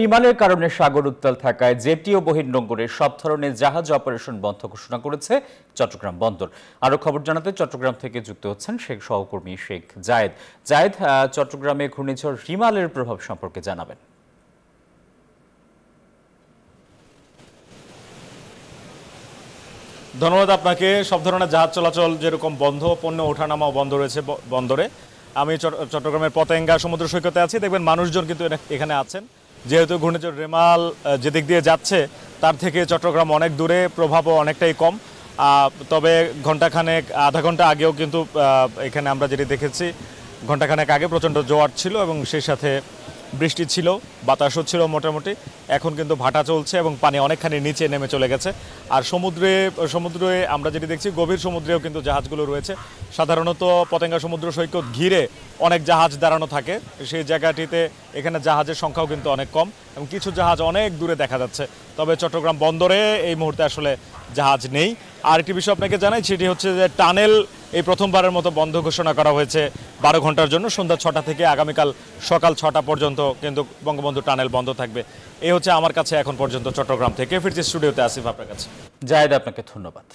রিমালের কারণে সাগর উত্তাল থাকায় জেটি ও বহির্নোঙরের সব ধরনের জাহাজ অপারেশন বন্ধ ঘোষণা করেছে চট্টগ্রাম বন্দর। আরো খবর জানাতে চট্টগ্রাম থেকে যুক্ত হচ্ছেন সহকর্মী শেখ জায়েদ। জায়েদ, চট্টগ্রামে ঘূর্ণিঝড় রিমালের প্রভাব সম্পর্কে জানাবেন। ধন্যবাদ আপনাকে। সব ধরনের জাহাজ চলাচল যেরকম বন্ধ, পণ্য ওঠানামাও বন্ধ রয়েছে বন্দরে। আমি চট্টগ্রামের পতেঙ্গা সমুদ্র সৈকতে আছি। দেখবেন মানুষজন কিন্তু এখানে আছেন, যেহেতু ঘূর্ণিঝড় রেমাল যেদিক দিয়ে যাচ্ছে তার থেকে চট্টগ্রাম অনেক দূরে, প্রভাবও অনেকটাই কম। তবে ঘন্টাখানেক আধা ঘন্টা আগেও কিন্তু এখানে আমরা যেটি দেখেছি, ঘন্টাখানেক আগে প্রচণ্ড জোয়ার ছিল এবং সেই সাথে বৃষ্টি ছিল, বাতাসও ছিল মোটামুটি। এখন কিন্তু ভাটা চলছে এবং পানি অনেকখানি নিচে নেমে চলে গেছে। আর সমুদ্রে আমরা যেটি দেখছি, গভীর সমুদ্রেও কিন্তু জাহাজগুলো রয়েছে। সাধারণত পতেঙ্গা সমুদ্র সৈকত ঘিরে অনেক জাহাজ দাঁড়ানো থাকে, সেই জায়গাটিতে এখানে জাহাজের সংখ্যাও কিন্তু অনেক কম এবং কিছু জাহাজ অনেক দূরে দেখা যাচ্ছে। তবে চট্টগ্রাম বন্দরে এই মুহূর্তে আসলে জাহাজ নেই। আর একটি বিষয় আপনাকে জানাই, সেটি হচ্ছে যে টানেল এই প্রথমবারের মতো বন্ধ ঘোষণা করা হয়েছে 12 ঘন্টার জন্য। সন্ধ্যা 6টা থেকে আগামীকাল সকাল 6টা পর্যন্ত কিন্তু বঙ্গবন্ধু টানেল বন্ধ থাকবে। এই হচ্ছে আমার কাছে এখন পর্যন্ত চট্টগ্রাম থেকে। ফিরছি স্টুডিওতে, আসিফ আপনার কাছে। জায়েদ, আপনাকে ধন্যবাদ।